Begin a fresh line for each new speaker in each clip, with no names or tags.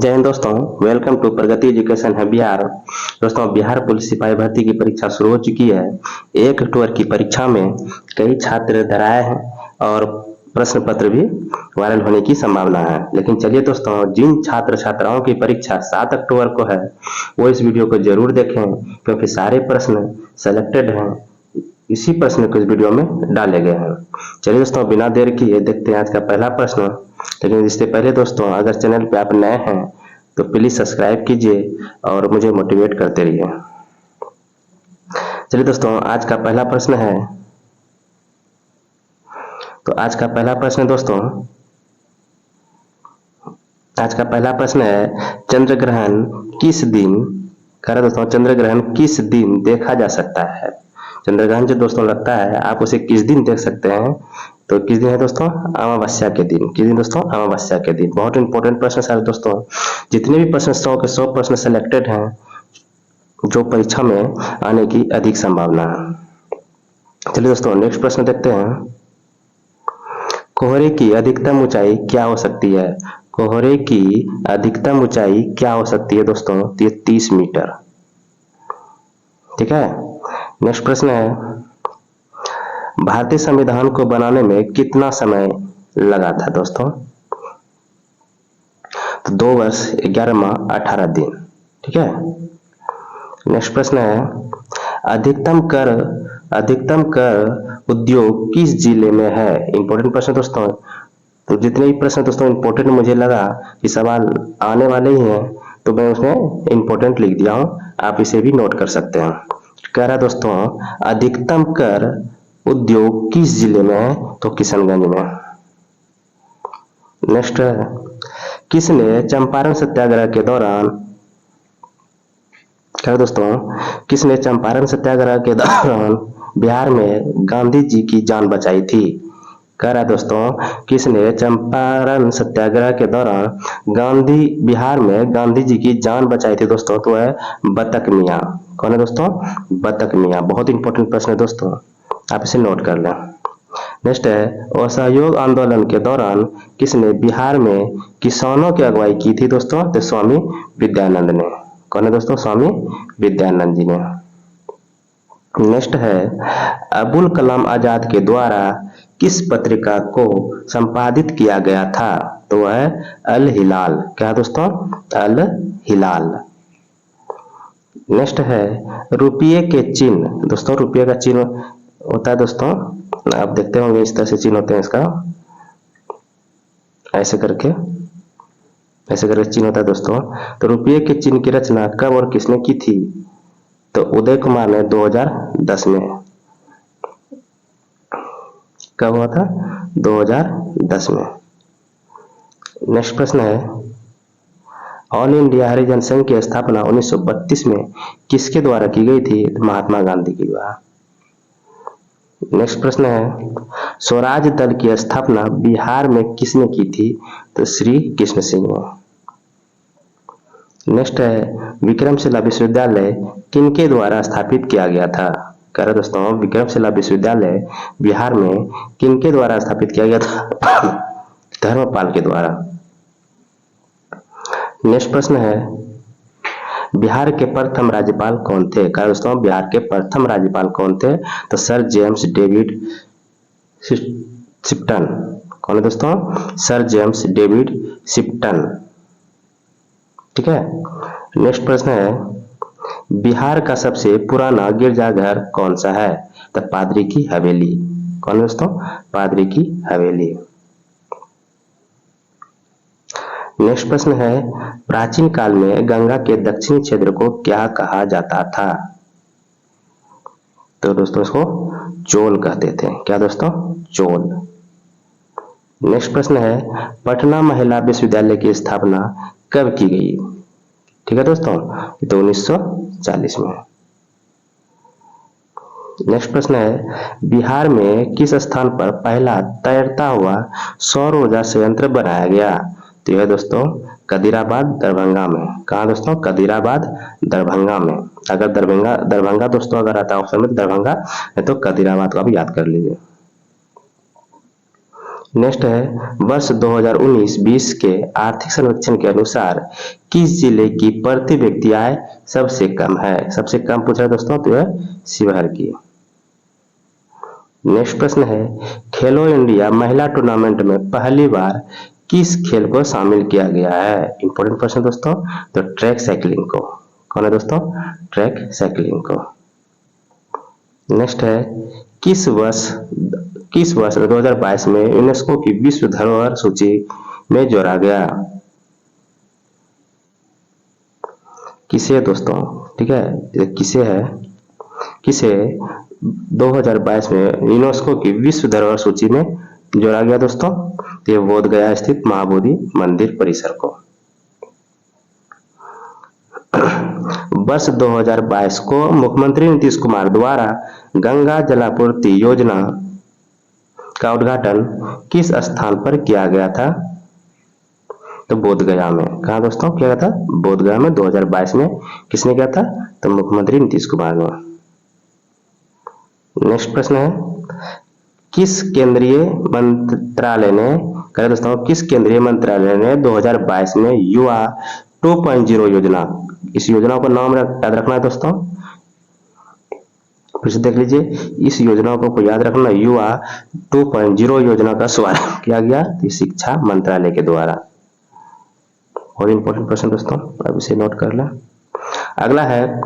जय हिंद दोस्तों, welcome to Pragati education है बिहार। दोस्तों, बिहार पुलिस सिपाही भर्ती की परीक्षा शुरू हो चुकी है। 1 अक्टूबर की परीक्षा में कई छात्र डराए हैं और प्रश्न पत्र भी वायरल होने की संभावना है। लेकिन चलिए दोस्तों, जिन छात्र छात्राओं की परीक्षा 7 अक्टूबर को है वो इस वीडियो को जरूर देखें, क्योंकि सारे प्रश्न सेलेक्टेड हैं, इसी प्रश्न को इस वीडियो में डाले गए हैं। चलिए दोस्तों, बिना देर किए देखते हैं आज का पहला प्रश्न। लेकिन इससे पहले दोस्तों, अगर चैनल पे आप नए हैं तो प्लीज सब्सक्राइब कीजिए और मुझे मोटिवेट करते रहिए। चलिए दोस्तों, आज का पहला प्रश्न है। चंद्र ग्रहण किस दिन दोस्तों, चंद्र ग्रहण किस दिन देखा जा सकता है? चंद्र ग्रहण जो दोस्तों लगता है, आप उसे किस दिन देख सकते हैं? तो किस दिन है दोस्तों? अमावस्या के दिन। किस दिन दोस्तों? अमावस्या के दिन। बहुत इंपॉर्टेंट प्रश्न है दोस्तों। जितने भी प्रश्न 100 के 100 प्रश्न सेलेक्टेड हैं जो परीक्षा में आने की अधिक संभावना है। चलिए दोस्तों, नेक्स्ट प्रश्न देखते हैं। कोहरे की अधिकतम ऊंचाई क्या हो सकती है? कोहरे की अधिकतम ऊंचाई क्या हो सकती है दोस्तों? 30 मीटर। ठीक है। नेक्स्ट प्रश्न है, भारतीय संविधान को बनाने में कितना समय लगा था दोस्तों? तो 2 वर्ष 11 माह 18 दिन। ठीक है। नेक्स्ट प्रश्न है, अधिकतम कर उद्योग किस जिले में है? इंपॉर्टेंट प्रश्न दोस्तों। तो जितने भी प्रश्न दोस्तों इंपॉर्टेंट मुझे लगा कि सवाल आने वाले ही हैं, तो मैं उसमें इंपॉर्टेंट लिख दिया हूं, आप इसे भी नोट कर सकते हैं। कह रहा दोस्तों, अधिकतम कर उद्योग किस जिले में है? तो किशनगंज में। नेक्स्ट है, किसने चंपारण सत्याग्रह के दौरान किसने चंपारण सत्याग्रह के दौरान बिहार में गांधी जी की जान बचाई थी? कह रहा दोस्तों, किसने चंपारण सत्याग्रह के दौरान बिहार में गांधी जी की जान बचाई थी दोस्तों? तो है बतक मियां। कौन है दोस्तों? बतक मियां। बहुत इंपॉर्टेंट प्रश्न है दोस्तों, आप इसे नोट कर लें। नेक्स्ट है, असहयोग आंदोलन के दौरान किसने बिहार में किसानों की अगुवाई की थी दोस्तों? तो स्वामी विद्यानंद ने। कौन है दोस्तों? स्वामी विद्यानंद जी ने। नेक्स्ट है, अबुल कलाम आजाद के द्वारा किस पत्रिका को संपादित किया गया था? तो वह है अल हिलाल। क्या दोस्तों? अल हिलाल। नेक्स्ट है, रुपये के चिन्ह दोस्तों, रुपये का चिन्ह होता है दोस्तों, आप देखते होंगे इस तरह से चिन्ह होते हैं इसका, ऐसे करके चिन्ह होता है दोस्तों। तो रुपये के चिन्ह की रचना कब और किसने की थी? तो उदय कुमार ने 2010 में। कब हुआ था? 2010 में। नेक्स्ट प्रश्न है, ऑल इंडिया हरिजन संघ की स्थापना 1932 में किसके द्वारा की गई थी? महात्मा गांधी के द्वारा। नेक्स्ट प्रश्न है, स्वराज दल की स्थापना बिहार में किसने की थी? तो श्री कृष्ण सिंह ने। नेक्स्ट है, विक्रमशिला विश्वविद्यालय किनके द्वारा स्थापित किया गया था? कह रहे दोस्तों, विक्रमशिला विश्वविद्यालय बिहार में किनके द्वारा स्थापित किया गया था? धर्मपाल के द्वारा। नेक्स्ट प्रश्न है, बिहार के प्रथम राज्यपाल कौन थे? कह रहे दोस्तों, बिहार के प्रथम राज्यपाल कौन थे? तो सर जेम्स डेविड शिप्टन। कौन है दोस्तों? Sir James David Shipton. ठीक है। नेक्स्ट प्रश्न है, बिहार का सबसे पुराना गिरजाघर कौन सा है? तो पादरी की हवेली। कौन है दोस्तों? पादरी की हवेली। नेक्स्ट प्रश्न है, प्राचीन काल में गंगा के दक्षिणी क्षेत्र को क्या कहा जाता था? तो दोस्तों इसको चोल कहते थे। क्या दोस्तों? चोल। नेक्स्ट प्रश्न है, पटना महिला विश्वविद्यालय की स्थापना कब की गई? ठीक है दोस्तों, तो 1940 में। नेक्स्ट प्रश्न है, बिहार में किस स्थान पर पहला तैरता हुआ सौर ऊर्जा संयंत्र बनाया गया? तो यह दोस्तों कदीराबाद दरभंगा में। कहा दोस्तों? कदीराबाद दरभंगा में। अगर दरभंगा दोस्तों अगर आता है ऑप्शन में दरभंगा है, तो कदीराबाद का भी याद कर लीजिए। नेक्स्ट है वर्ष 2019-20 के आर्थिक सर्वेक्षण के अनुसार किस जिले की प्रति व्यक्ति आय सबसे कम है? सबसे कम पूछ रहा है दोस्तों, तो है शिवहर की। नेक्स्ट प्रश्न है खेलो इंडिया महिला टूर्नामेंट में पहली बार किस खेल को शामिल किया गया है? इंपॉर्टेंट प्रश्न दोस्तों, तो ट्रैक साइकिलिंग को। कौन है दोस्तों? ट्रैक साइकिलिंग को। नेक्स्ट है किस वर्ष 2022 में यूनेस्को की विश्व धरोहर सूची में जोड़ा गया? किसे दोस्तों? ठीक है, किसे 2022 में यूनेस्को की विश्व धरोहर सूची में जोड़ा गया दोस्तों? तो ये बोध गया स्थित महाबोधि मंदिर परिसर को। वर्ष 2022 को मुख्यमंत्री नीतीश कुमार द्वारा गंगा जलापूर्ति योजना का उद्घाटन किस स्थान पर किया गया था? तो बोधगया में। कहा दोस्तों किया गया था? बोधगया में 2022 में। किसने किया था? तो मुख्यमंत्री नीतीश कुमार ने। नेक्स्ट प्रश्न है किस केंद्रीय मंत्रालय ने दोस्तों किस केंद्रीय मंत्रालय ने 2022 में युवा 2.0 योजना, इस योजना का नाम याद रखना है दोस्तों, फिर से देख लीजिए, इस योजना को याद रखना, युवा 2.0 योजना का शुभारंभ किया गया शिक्षा मंत्रालय के द्वारा। और इंपॉर्टेंट प्रश्न दोस्तों, अब इसे नोट कर लें। अगला है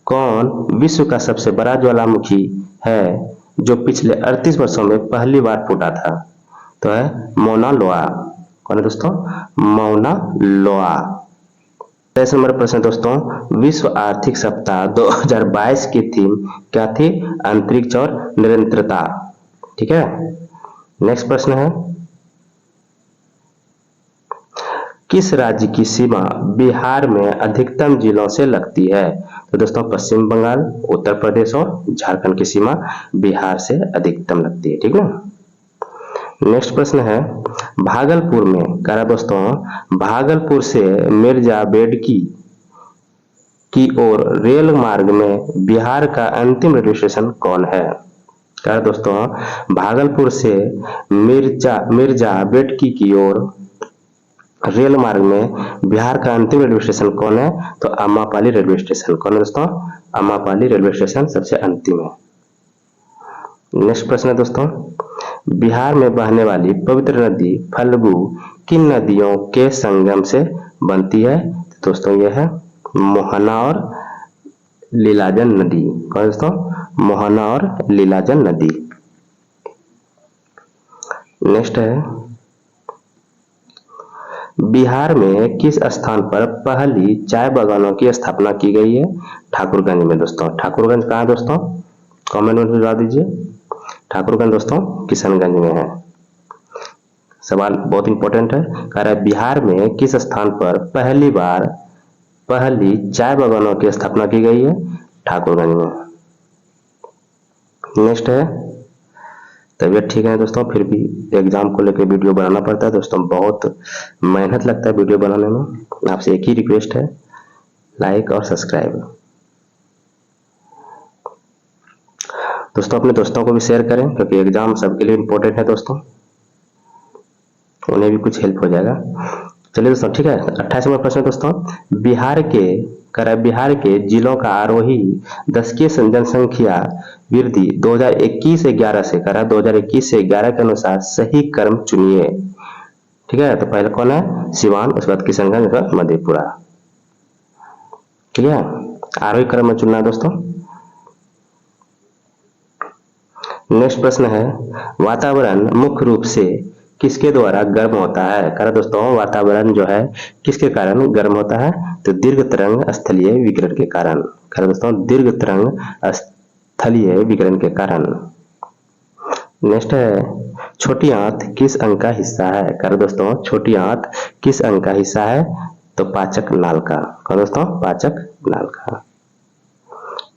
कौन विश्व का सबसे बड़ा ज्वालामुखी है जो पिछले 38 वर्षों में पहली बार फूटा था? तो है मौना लोआ। कौन है दोस्तों? मौना लोआ। 23 नंबर प्रश्न दोस्तों, विश्व आर्थिक सप्ताह 2022 की थीम क्या थी? अंतरिक्ष और निरंतरता। ठीक है। नेक्स्ट प्रश्न है किस राज्य की सीमा बिहार में अधिकतम जिलों से लगती है? तो दोस्तों पश्चिम बंगाल, उत्तर प्रदेश और झारखंड की सीमा बिहार से अधिकतम लगती है। ठीक है। नेक्स्ट प्रश्न है भागलपुर में, करा दोस्तों भागलपुर से मिर्जा बेडकी की ओर रेल मार्ग में बिहार का अंतिम रेलवे स्टेशन कौन है? करा दोस्तों भागलपुर से मिर्जा बेडकी की ओर रेल मार्ग में बिहार का अंतिम रेलवे स्टेशन कौन है? तो अम्मापाली रेलवे स्टेशन। कौन है दोस्तों? अम्मापाली रेलवे स्टेशन सबसे अंतिम है। नेक्स्ट प्रश्न है दोस्तों, बिहार में बहने वाली पवित्र नदी फल्गु किन नदियों के संगम से बनती है? तो दोस्तों यह है मोहना और लीलाजन नदी। कौन है दोस्तों? मोहना और लीलाजन नदी। नेक्स्ट है बिहार में किस स्थान पर पहली चाय बागानों की स्थापना की गई है? ठाकुरगंज में दोस्तों। ठाकुरगंज कहाँ है दोस्तों? कमेंट में बता दीजिए। ठाकुरगंज दोस्तों किशनगंज में है। सवाल बहुत इंपॉर्टेंट है, कह रहा है बिहार में किस स्थान पर पहली चाय बागानों की स्थापना की गई है? ठाकुरगंज में। नेक्स्ट है तबीयत ठीक है दोस्तों, फिर भी एग्जाम को लेकर वीडियो बनाना पड़ता है दोस्तों, बहुत मेहनत लगता है वीडियो बनाने में। आपसे एक ही रिक्वेस्ट है, लाइक और सब्सक्राइब। दोस्तों अपने दोस्तों को भी शेयर करें क्योंकि एग्जाम सबके लिए इम्पोर्टेंट है दोस्तों, उन्हें भी कुछ हेल्प हो जाएगा। चलिए दोस्तों ठीक है। 28वां प्रश्न दोस्तों, बिहार के जिलों का आरोही दशकीय जनसंख्या वृद्धि 2021-11 से 2021 से 11 के अनुसार सही क्रम चुनिए। ठीक है, तो पहले कौन है? सिवान, उसके बाद किशनगंज, उसके बाद मधेपुरा। ठीक है, आरोही क्रम में चुनना है दोस्तों। नेक्स्ट प्रश्न है वातावरण मुख्य रूप से किसके द्वारा गर्म होता है? कारण दोस्तों वातावरण जो है किसके कारण गर्म होता है? तो दीर्घ तरंग स्थलीय विकिरण के कारण। कारण दोस्तों दीर्घ तरंग स्थलीय विकिरण के कारण। नेक्स्ट है छोटी आंत किस अंग का हिस्सा है? कारण दोस्तों छोटी आंत किस अंग का हिस्सा है? तो पाचक नाल का। कारण दोस्तों पाचक नाल का।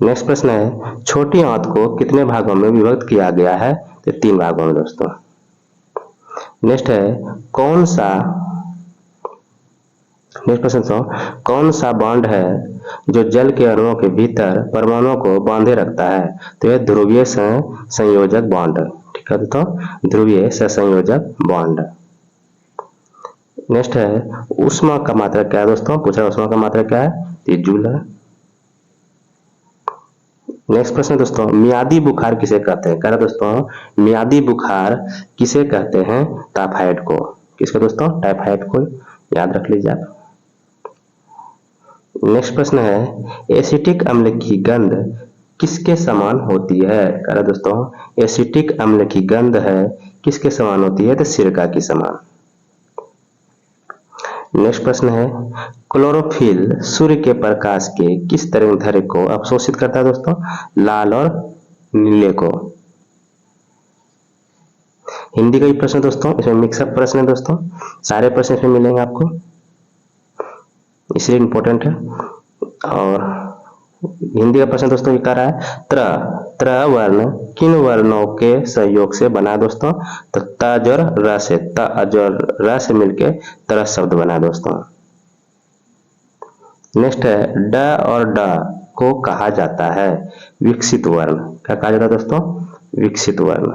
नेक्स्ट प्रश्न है छोटी आंत को कितने भागों में विभक्त किया गया है? तो 3 भागों में दोस्तों। नेक्स्ट है कौन सा बॉन्ड है जो जल के अणुओं के भीतर परमाणुओं को बांधे रखता है? तो यह ध्रुवीय संयोजक बॉन्ड। ठीक क्या दोस्तों, ध्रुवीय सहसंयोजक बॉन्ड। नेक्स्ट है ऊष्मा का मात्रक क्या है दोस्तों, पूछा ऊष्मा का मात्रक क्या है, ये जूल है। नेक्स्ट प्रश्न दोस्तों, मियादी बुखार किसे कहते हैं, कह रहे दोस्तों मियादी बुखार किसे कहते हैं, टाइफाइड को। किसको दोस्तों, टाइफाइड को, याद रख लीजिए आप। नेक्स्ट प्रश्न है एसिटिक अम्ल की गंध किसके समान होती है, कह रहे दोस्तों एसिटिक अम्ल की गंध है किसके समान होती है, तो सिरका की समान। नेक्स्ट प्रश्न है क्लोरोफिल सूर्य के प्रकाश के किस तरंगदैर्घ्य को अवशोषित करता है दोस्तों, लाल और नीले को। हिंदी का ही प्रश्न दोस्तों, इसमें मिक्सअप प्रश्न है दोस्तों, सारे प्रश्न इसमें मिलेंगे आपको, इसलिए इंपॉर्टेंट है। और हिंदी का प्रश्न दोस्तों ये कह रहा है त्र वर्ण किन वर्णों के सहयोग से बना है दोस्तों, तो त और र से, त और र से मिलके त्र शब्द बना है दोस्तों। नेक्स्ट है ड और ड को कहा जाता है विकसित वर्ण, क्या कहा जाता है दोस्तों, विकसित वर्ण।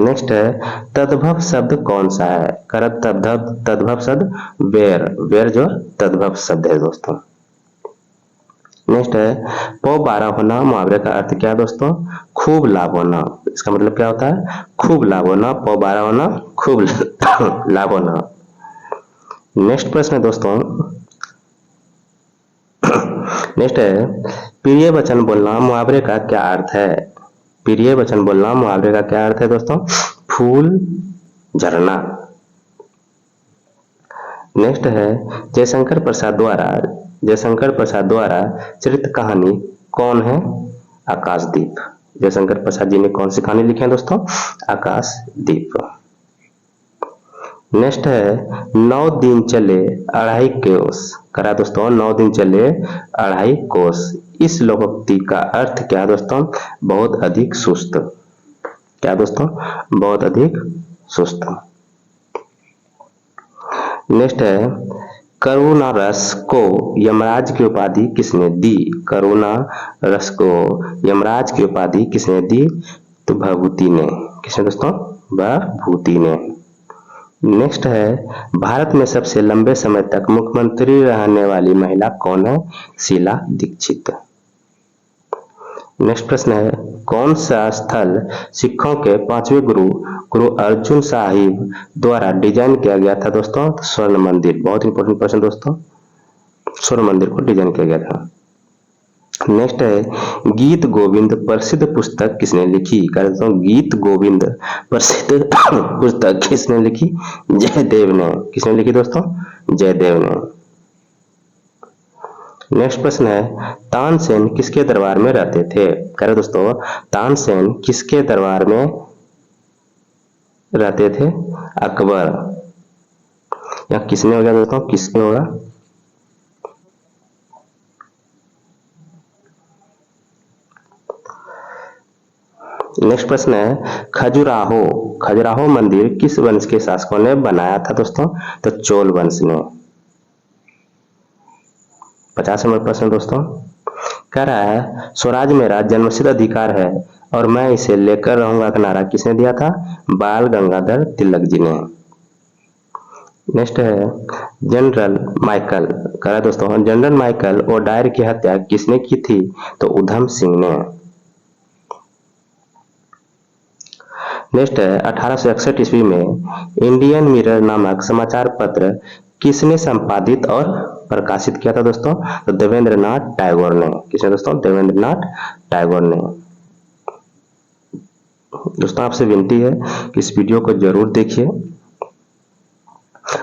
नेक्स्ट है तद्भव शब्द कौन सा है, कर तद्भव शब्द वेर जो तद्भव शब्द है दोस्तों। नेक्स्ट है पौ 12 होना मुहावरे का अर्थ क्या है दोस्तों, खूब लाभ होना, इसका मतलब क्या होता है, खूब लाभ होना, पौ 12 होना, खूब लाभ होना। नेक्स्ट प्रश्न है दोस्तों, नेक्स्ट है प्रिय वचन बोलना मुहावरे का क्या अर्थ है, प्रिय वचन बोलना मुहावरे का क्या अर्थ है दोस्तों, फूल झरना। नेक्स्ट है जयशंकर प्रसाद द्वारा चरित कहानी कौन है, आकाशदीप। जयशंकर प्रसाद जी ने कौन सी कहानी लिखी है दोस्तों, आकाशदीप। नेक्स्ट है 9 दिन चले 2.5 कोस, करा दोस्तों 9 दिन चले 2.5 कोस, इस लोकोक्ति का अर्थ क्या है दोस्तों, बहुत अधिक सुस्त, क्या दोस्तों, बहुत अधिक सुस्त। नेक्स्ट है करुणा रस को यमराज की उपाधि किसने दी, करुणा रस को यमराज की उपाधि किसने दी, तो भभूति ने, किसने दोस्तों, भभूति ने। नेक्स्ट है भारत में सबसे लंबे समय तक मुख्यमंत्री रहने वाली महिला कौन है, शीला दीक्षित। नेक्स्ट प्रश्न है कौन सा स्थल सिखों के 5वें गुरु अर्जुन साहिब द्वारा डिजाइन किया गया था दोस्तों, स्वर्ण मंदिर। बहुत इंपॉर्टेंट प्रश्न दोस्तों, स्वर्ण मंदिर को डिजाइन किया गया था। नेक्स्ट है गीत गोविंद प्रसिद्ध पुस्तक किसने लिखी, कह दोस्तों गीत गोविंद प्रसिद्ध पुस्तक किसने लिखी, जयदेव ने। किसने लिखी दोस्तों, जयदेव ने। नेक्स्ट प्रश्न है तानसेन किसके दरबार में रहते थे, कह रहे दोस्तों तानसेन किसके दरबार में रहते थे, अकबर। या किसने हो गया दोस्तों, किसने होगा। नेक्स्ट प्रश्न है खजुराहो मंदिर किस वंश के शासकों ने बनाया था दोस्तों, तो चोल वंश ने। 50 नंबर प्रश्न दोस्तों, कह रहा है स्वराज मेरा जन्मसिद्ध अधिकार है और मैं इसे लेकर रहूंगा का नारा किसने दिया था, बाल गंगाधर तिलक जी ने। नेक्स्ट है जनरल माइकल, कह रहा है दोस्तों जनरल माइकल ओडायर की हत्या किसने की थी, तो उधम सिंह ने। नेक्स्ट है 1861 ईस्वी में इंडियन मिरर नामक समाचार पत्र किसने संपादित और प्रकाशित किया था दोस्तों, तो देवेंद्रनाथ टैगोर ने। किसने दोस्तों, देवेंद्रनाथ टैगोर ने। दोस्तों आपसे विनती है कि इस वीडियो को जरूर देखिए,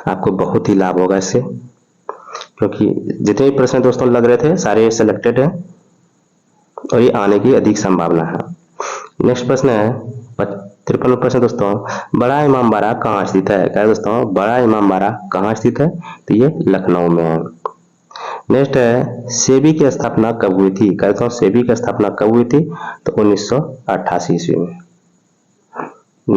आपको बहुत ही लाभ होगा इससे, क्योंकि जितने भी प्रश्न दोस्तों लग रहे थे सारे सिलेक्टेड हैं और ये आने की अधिक संभावना है। नेक्स्ट प्रश्न है 53 प्रश्न दोस्तों, बड़ा इमामबाड़ा कहाँ स्थित है, क्या दोस्तों बड़ा इमामबाड़ा कहाँ स्थित है, तो ये लखनऊ में है। नेक्स्ट है सेबी की स्थापना कब हुई थी, क्या दोस्तों सेबी की स्थापना कब हुई थी, तो 1988 ईस्वी में।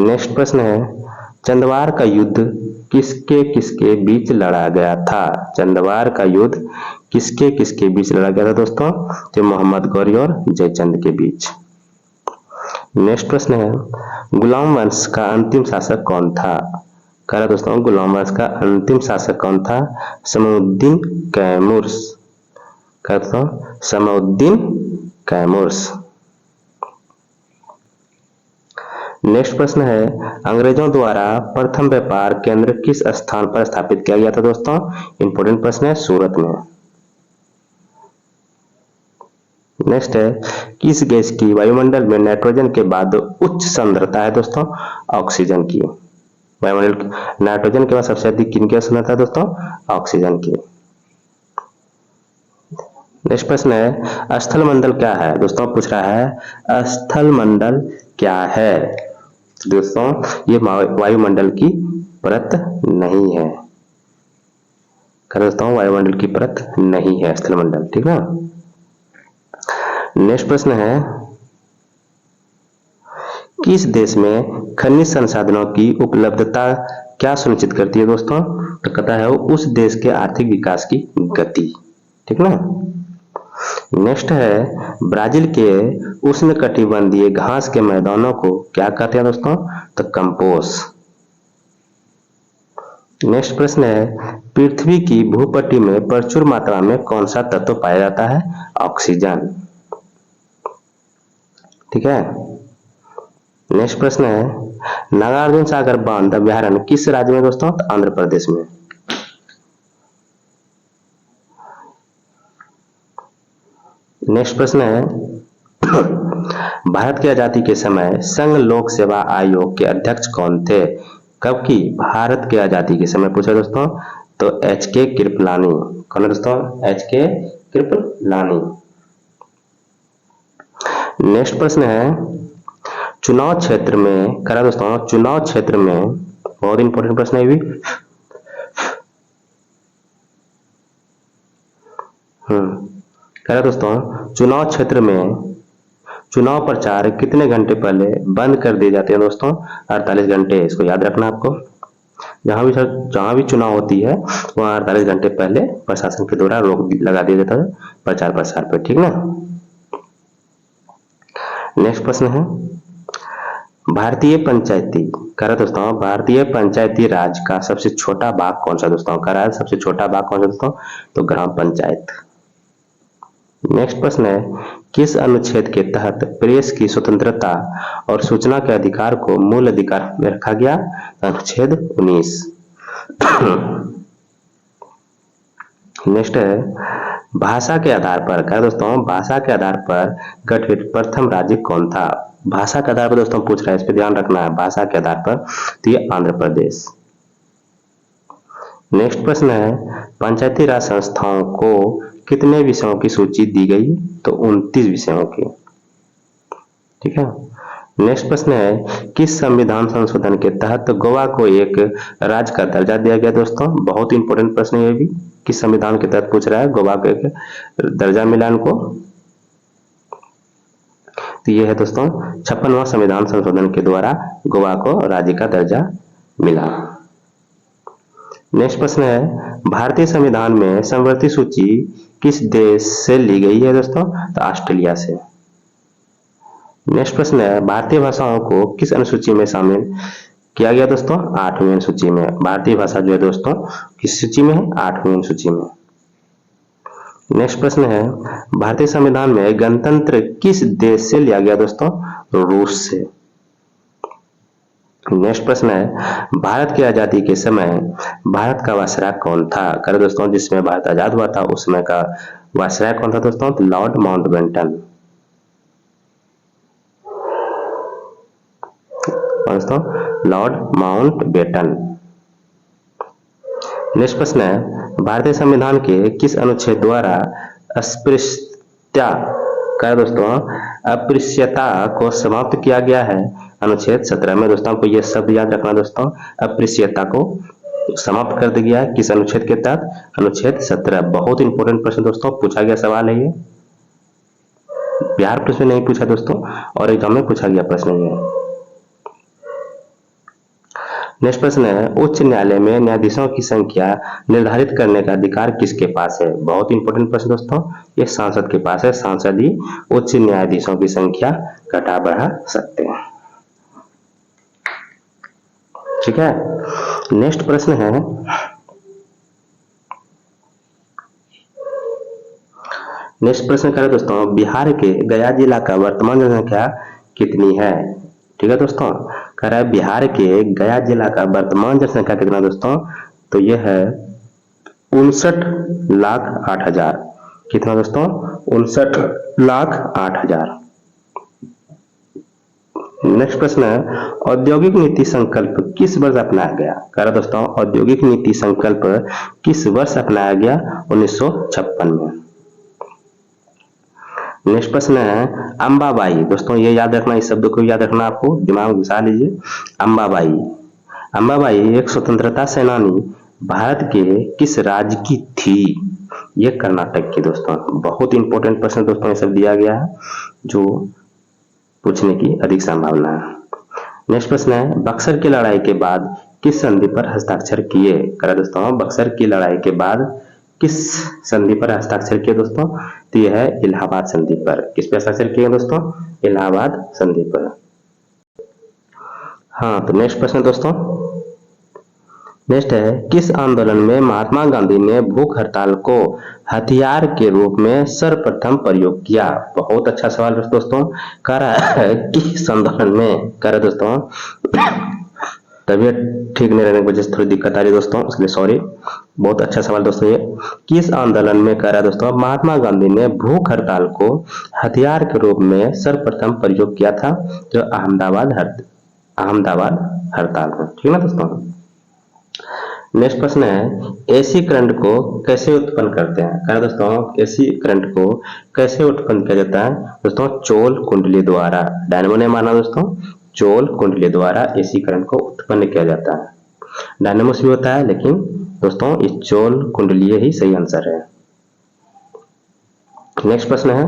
नेक्स्ट प्रश्न है चंदवार का युद्ध किसके किसके बीच लड़ा गया था, चंदवार का युद्ध किसके किसके बीच लड़ा गया था दोस्तों, तो मोहम्मद गौरी और जयचंद के बीच। नेक्स्ट प्रश्न है, गुलाम वंश का अंतिम शासक कौन था? कह रहा दोस्तों, गुलाम वंश का अंतिम शासक कौन था? समउद्दीन कैमुर्स। कह दोस्तों, समउद्दीन कैमुर्स। नेक्स्ट प्रश्न है, अंग्रेजों द्वारा प्रथम व्यापार केंद्र किस स्थान पर स्थापित किया गया था? दोस्तों, इंपोर्टेंट प्रश्न है, सूरत में। नेक्स्ट है, किस गैस की वायुमंडल में नाइट्रोजन के बाद उच्च सांद्रता है? दोस्तों, ऑक्सीजन की। वायुमंडल नाइट्रोजन के बाद सबसे अधिक किन की सांद्रता है? दोस्तों, ऑक्सीजन की। नेक्स्ट प्रश्न है, स्थल मंडल क्या है? दोस्तों, पूछ रहा है स्थल मंडल क्या है? दोस्तों, ये वायुमंडल की परत नहीं है। दोस्तों, वायुमंडल की परत नहीं है स्थल मंडल, ठीक ना। नेक्स्ट प्रश्न है, किस देश में खनिज संसाधनों की उपलब्धता क्या सुनिश्चित करती है? दोस्तों, तो कहता है वो उस देश के आर्थिक विकास की गति, ठीक ना। नेक्स्ट है, ब्राजील के उष्णकटिबंधीय घास के मैदानों को क्या कहते हैं? दोस्तों, तो कंपोस। नेक्स्ट प्रश्न है, पृथ्वी की भूपट्टी में प्रचुर मात्रा में कौन सा तत्व पाया जाता है? ऑक्सीजन, ठीक है। नेक्स्ट प्रश्न है, नागार्जुन सागर बांध अभ्यारण्य किस राज्य में? दोस्तों, तो आंध्र प्रदेश में। नेक्स्ट प्रश्न है, भारत की आजादी के समय संघ लोक सेवा आयोग के अध्यक्ष कौन थे? कब की? भारत की आजादी के समय पूछा दोस्तों, तो एच.के. कृपलानी। कौन है दोस्तों? एच.के. कृपलानी। नेक्स्ट प्रश्न है, चुनाव क्षेत्र में, करा दोस्तों, चुनाव क्षेत्र में, बहुत इंपॉर्टेंट प्रश्न है ये भी। करा दोस्तों, चुनाव क्षेत्र में चुनाव प्रचार कितने घंटे पहले बंद कर दिए जाते हैं? दोस्तों, 48 घंटे। इसको याद रखना आपको। जहां भी चुनाव होती है वहां 48 घंटे पहले प्रशासन के द्वारा रोक लगा दिया जाता है प्रचार प्रसार पर, ठीक ना। नेक्स्ट प्रश्न है, भारतीय पंचायती, कह रहा दोस्तों, भारतीय पंचायती राज का सबसे छोटा भाग कौन सा? दोस्तों, कह रहा है सबसे छोटा भाग कौन सा? दोस्तों, तो ग्राम पंचायत। नेक्स्ट प्रश्न है, किस अनुच्छेद के तहत प्रेस की स्वतंत्रता और सूचना के अधिकार को मूल अधिकार में रखा गया? अनुच्छेद 19। नेक्स्ट है, भाषा के आधार पर, क्या दोस्तों, भाषा के आधार पर गठित प्रथम राज्य कौन था? भाषा के आधार पर दोस्तों पूछ रहा है, इस पर ध्यान रखना है। भाषा के आधार पर तो ये आंध्र प्रदेश। नेक्स्ट प्रश्न है, पंचायती राज संस्थाओं को कितने विषयों की सूची दी गई? तो 29 विषयों की, ठीक है। नेक्स्ट प्रश्न है, किस संविधान संशोधन के तहत गोवा को एक राज्य का दर्जा दिया गया? दोस्तों, बहुत इंपॉर्टेंट प्रश्न है ये भी। किस संविधान के तहत पूछ रहा है? गोवा को एक दर्जा मिला इनको। तो ये है दोस्तों 56वां संविधान संशोधन के द्वारा गोवा को राज्य का दर्जा मिला। नेक्स्ट प्रश्न है, भारतीय संविधान में समवर्ती सूची किस देश से ली गई है? दोस्तों, तो ऑस्ट्रेलिया से। नेक्स्ट प्रश्न है, भारतीय भाषाओं को किस अनुसूची में शामिल किया गया? दोस्तों, 8वीं अनुसूची में। भारतीय भाषा जो है दोस्तों किस सूची में है? 8वीं अनुसूची में। नेक्स्ट प्रश्न है, भारतीय संविधान में गणतंत्र किस देश से लिया गया? दोस्तों, रूस से। नेक्स्ट प्रश्न है, भारत की आजादी के समय भारत का वायसराय कौन था? करे दोस्तों, जिसमें भारत आजाद हुआ था उस समय का वायसराय कौन था? दोस्तों, तो लॉर्ड माउंटबेटन। दोस्तों, लॉर्ड माउंटबेटन। नेक्स्ट प्रश्न है, भारतीय संविधान के किस अनुच्छेद द्वारा अस्पृश्यता, क्या दोस्तों, अस्पृश्यता को समाप्त किया गया है? अनुच्छेद 17 में। दोस्तों, आपको ये शब्द याद रखना दोस्तों, अस्पृश्यता को समाप्त कर दिया गया है किस अनुच्छेद के तहत? अनुच्छेद 17। बहुत इंपॉर्टेंट प्रश्न दोस्तों, पूछा गया सवाल है ये। बिहार पुलिस में नहीं पूछा दोस्तों, और एग्जाम में पूछा गया प्रश्न ये। नेक्स्ट प्रश्न है, उच्च न्यायालय में न्यायाधीशों की संख्या निर्धारित करने का अधिकार किसके पास है? बहुत इंपॉर्टेंट प्रश्न दोस्तों, ये सांसद के पास है। सांसद ही उच्च न्यायाधीशों की संख्या घटा बढ़ा सकते हैं। ठीक है, नेक्स्ट प्रश्न है, नेक्स्ट प्रश्न करें दोस्तों, बिहार के गया जिला का वर्तमान जनसंख्या कितनी है? ठीक है दोस्तों, कह रहा है बिहार के गया जिला का वर्तमान जनसंख्या कितना दोस्तों? तो यह है 59,08,000। कितना दोस्तों? 59,08,000। नेक्स्ट प्रश्न है, औद्योगिक नीति संकल्प किस वर्ष अपनाया गया? कह रहा दोस्तों, औद्योगिक नीति संकल्प किस वर्ष अपनाया गया? 1956 में। नेक्स्ट प्रश्न है, अंबाबाई। दोस्तों ये याद रखना, इस शब्द को याद रखना, आपको दिमाग में घुसा लीजिए। अंबाबाई, अंबाबाई एक स्वतंत्रता सेनानी भारत के किस राज्य की थी? ये कर्नाटक की। दोस्तों बहुत इंपॉर्टेंट प्रश्न दोस्तों ये सब दिया गया है, जो पूछने की अधिक संभावना है। नेक्स्ट प्रश्न है, बक्सर की लड़ाई के बाद किस संधि पर हस्ताक्षर किए? करा दोस्तों, बक्सर की लड़ाई के बाद किस संधि पर हस्ताक्षर किए दोस्तों? तो यह है इलाहाबाद संधि पर। किस पर हस्ताक्षर किए दोस्तों? इलाहाबाद संधि पर। हाँ, तो नेक्स्ट प्रश्न दोस्तों, नेक्स्ट है, किस आंदोलन में महात्मा गांधी ने भूख हड़ताल को हथियार के रूप में सर्वप्रथम प्रयोग किया? बहुत अच्छा सवाल दोस्तों। कह रहा है किस आंदोलन में? कह रहा है दोस्तों, तबीयत ठीक नहीं रहने की वजह से थोड़ी दिक्कत आ रही है दोस्तों, इसलिए सॉरी। बहुत अच्छा सवाल दोस्तों ये। किस आंदोलन में? कह रहा है दोस्तों, महात्मा गांधी ने भूख हड़ताल को हथियार के रूप में सर्वप्रथम प्रयोग किया था, जो अहमदाबाद हड़ताल में। ठीक है ना दोस्तों। नेक्स्ट प्रश्न है, एसी करंट को कैसे उत्पन्न करते हैं? कह रहा है दोस्तों, एसी करंट को कैसे उत्पन्न किया जाता है? दोस्तों चोल कुंडली द्वारा। डायनेमो ने माना दोस्तों, चोल कुंडली द्वारा एसी करंट को उत्पन्न किया जाता है। डायनेमोस भी होता है, लेकिन दोस्तों इस चोल कुंडलीय ही सही आंसर है। नेक्स्ट प्रश्न है,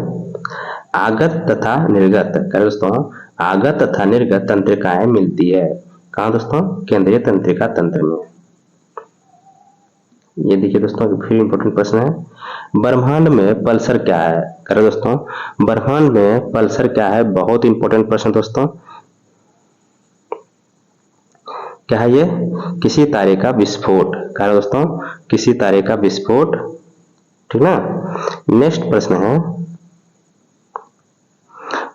आगत तथा निर्गत। कह दोस्तों, आगत तथा निर्गत तंत्रिकाएं मिलती है कहाँ दोस्तों? केंद्रीय तंत्रिका तंत्र में। ये देखिए दोस्तों, फिर इंपॉर्टेंट प्रश्न है, ब्रह्मांड में पल्सर क्या है? करें दोस्तों, ब्रह्मांड में पल्सर क्या है? बहुत इंपॉर्टेंट प्रश्न दोस्तों। क्या है ये? किसी तारे का विस्फोट। करें दोस्तों, किसी तारे का विस्फोट। ठीक ना। नेक्स्ट प्रश्न है,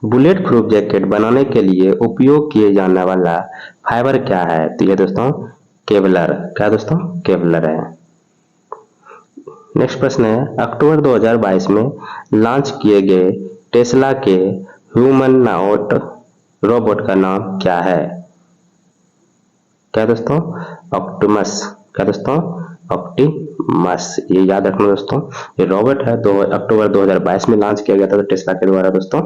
बुलेट प्रूफ जैकेट बनाने के लिए उपयोग किए जाने वाला फाइबर क्या है? तो ये दोस्तों केवलर। क्या दोस्तों? केवलर है। नेक्स्ट प्रश्न है, अक्टूबर 2022 में लॉन्च किए गए टेस्ला के ह्यूमनॉइड रोबोट का नाम क्या है? क्या दोस्तों? ऑप्टिमस। क्या दोस्तों? ऑप्टिमस। ये याद रखना दोस्तों, ये रोबोट है, तो अक्टूबर 2022 में लॉन्च किया गया था टेस्ला के द्वारा दोस्तों।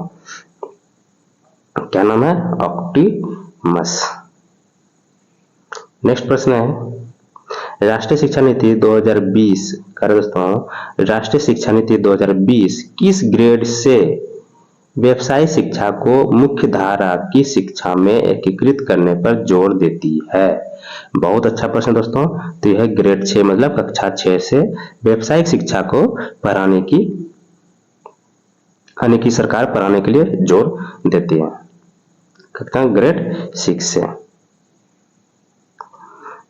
क्या नाम है? ऑप्टिमस। नेक्स्ट प्रश्न है, राष्ट्रीय शिक्षा नीति 2020। कर दोस्तों, राष्ट्रीय शिक्षा नीति 2020 किस ग्रेड से व्यवसायिक शिक्षा को मुख्य धारा की शिक्षा में एकीकृत करने पर जोर देती है? बहुत अच्छा प्रश्न दोस्तों। तो यह ग्रेड 6 मतलब कक्षा 6 से व्यवसायिक शिक्षा को पढ़ाने की सरकार पढ़ाने के लिए जोर देती है, कक्षा ग्रेड 6 से।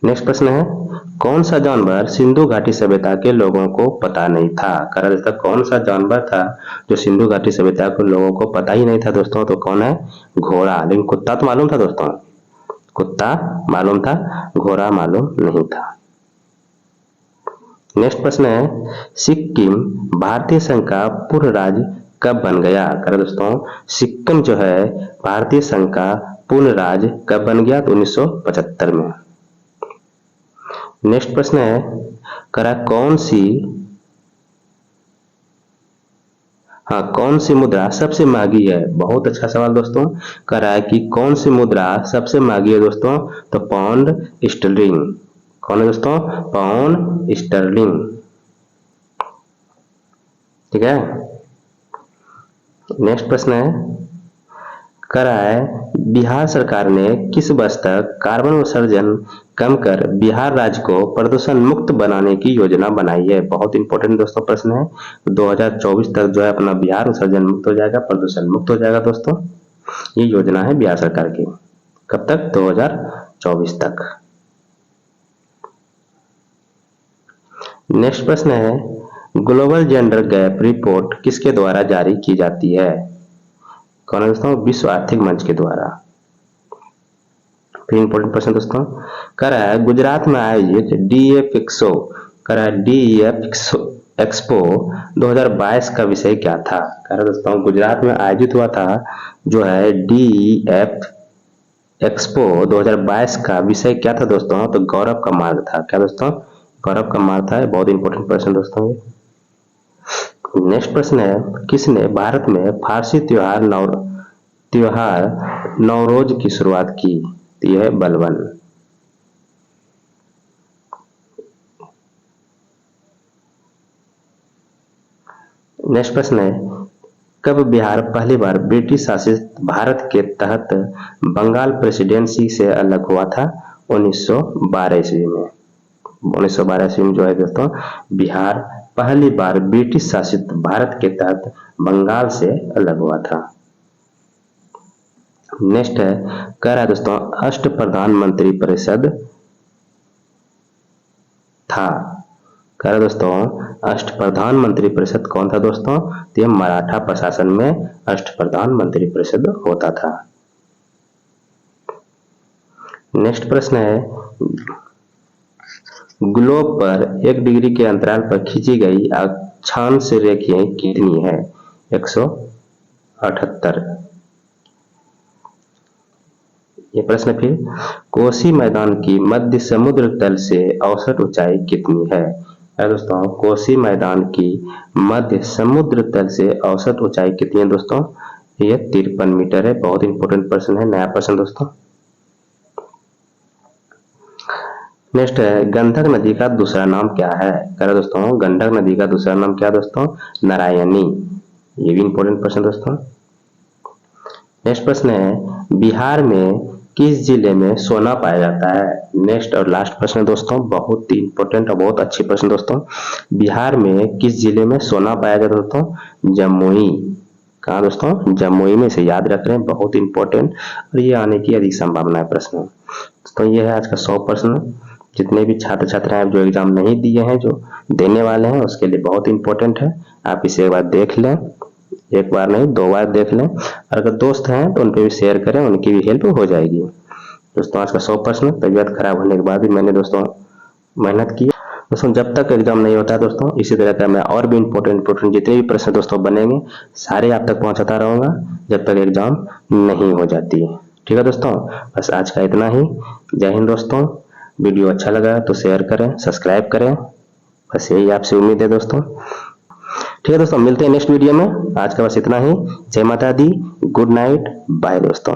नेक्स्ट प्रश्न है, कौन सा जानवर सिंधु घाटी सभ्यता के लोगों को पता नहीं था? करा दोस्तों, कौन सा जानवर था जो सिंधु घाटी सभ्यता के लोगों को पता ही नहीं था दोस्तों? तो कौन है? घोड़ा। लेकिन कुत्ता तो मालूम था दोस्तों, कुत्ता मालूम था, घोड़ा मालूम नहीं था। नेक्स्ट प्रश्न है, सिक्किम भारतीय संघ का पूर्ण राज्य कब बन गया? करा दोस्तों, सिक्किम जो है भारतीय संघ का पूर्ण राज्य कब बन गया? तो 1975 में। नेक्स्ट प्रश्न है, करा कौन सी मुद्रा सबसे महंगी है? बहुत अच्छा सवाल दोस्तों। करा है कि कौन सी मुद्रा सबसे महंगी है दोस्तों? तो पाउंड स्टर्लिंग। कौन है दोस्तों? Pound sterling. ठीक है। नेक्स्ट प्रश्न है, करा है बिहार सरकार ने किस वर्ष तक कार्बन उत्सर्जन कम कर बिहार राज्य को प्रदूषण मुक्त बनाने की योजना बनाई है? बहुत इंपॉर्टेंट दोस्तों प्रश्न है। 2024 तक जो है अपना बिहार उत्सर्जन मुक्त हो जाएगा, प्रदूषण मुक्त हो जाएगा दोस्तों। ये योजना है बिहार सरकार की। कब तक? 2024 तक। नेक्स्ट प्रश्न है, ग्लोबल जेंडर गैप रिपोर्ट किसके द्वारा जारी की जाती है? कौन है दोस्तों? विश्व आर्थिक मंच के द्वारा। फिर इंपॉर्टेंट प्रश्न दोस्तों, कह रहा है गुजरात में आयोजित डीएफ एक्सपो 2022 का विषय क्या था? कह रहा है दोस्तों गुजरात में आयोजित हुआ था जो है डीएफ एक्सपो 2022 का विषय क्या था दोस्तों? तो गौरव का मार्ग था। क्या दोस्तों? गौरव का मार्ग था। बहुत इंपॉर्टेंट प्रश्न दोस्तों। नेक्स्ट प्रश्न है, किसने भारत में फारसी त्योहार नवरोज की शुरुआत की? तो यह है बलबन। नेक्स्ट प्रश्न है, कब बिहार पहली बार ब्रिटिश शासित भारत के तहत बंगाल प्रेसिडेंसी से अलग हुआ था? 1912 ईस्वी में। 1912 ईस्वी में जो है दोस्तों बिहार पहली बार ब्रिटिश शासित भारत के तहत बंगाल से अलग हुआ था। नेक्स्ट है, कह रहा है दोस्तों अष्ट प्रधानमंत्री परिषद था। कह रहा है दोस्तों अष्ट प्रधानमंत्री परिषद कौन था दोस्तों? तो यह मराठा प्रशासन में अष्ट प्रधानमंत्री परिषद होता था। नेक्स्ट प्रश्न है, ग्लोब पर 1 डिग्री के अंतराल पर खींची गई अक्षांश रेखाएं कितनी है? 178। ये प्रश्न फिर, कोसी मैदान की मध्य समुद्र तल से औसत ऊंचाई कितनी है? दोस्तों कोसी मैदान की मध्य समुद्र तल से औसत ऊंचाई कितनी है दोस्तों? ये 53 मीटर है। बहुत इंपॉर्टेंट प्रश्न है, नया प्रश्न दोस्तों। नेक्स्ट है, गंडक नदी का दूसरा नाम क्या है? कह रहा दोस्तों गंडक नदी का दूसरा नाम क्या दोस्तों? नारायणी। ये भी इंपॉर्टेंट प्रश्न दोस्तों। नेक्स्ट प्रश्न है, बिहार में किस जिले में सोना पाया जाता है? नेक्स्ट और लास्ट प्रश्न दोस्तों, बहुत ही इंपॉर्टेंट और बहुत अच्छे प्रश्न दोस्तों। बिहार में किस जिले में सोना पाया जाता है दोस्तों? जमुई। कहा दोस्तों? जमुई में। से याद रख रहे हैं, बहुत इंपॉर्टेंट और ये आने की अधिक संभावना है प्रश्न। तो ये है आज का 100 प्रश्न। जितने भी छात्र छात्राएं जो एग्जाम नहीं दिए हैं, जो देने वाले हैं, उसके लिए बहुत इंपॉर्टेंट है। आप इसे एक बार देख लें, एक बार नहीं 2 बार देख लें। अगर दोस्त हैं तो उन पे भी शेयर करें, उनकी भी हेल्प हो जाएगी। दोस्तों आज का 100 प्रश्न। तबीयत खराब होने के बाद भी मैंने दोस्तों मेहनत की। दोस्तों जब तक एग्जाम नहीं होता है दोस्तों, इसी तरह का मैं और भी इंपॉर्टेंट जितने भी प्रश्न दोस्तों बनेंगे सारे आप तक पहुंचाता रहूंगा जब तक एग्जाम नहीं हो जाती। ठीक है दोस्तों, बस आज का इतना ही। जय हिंद दोस्तों। वीडियो अच्छा लगा तो शेयर करें, सब्सक्राइब करें, बस यही आपसे उम्मीद है दोस्तों। ठीक है दोस्तों, मिलते हैं नेक्स्ट वीडियो में। आज का बस इतना ही। जय माता दी, गुड नाइट, बाय दोस्तों।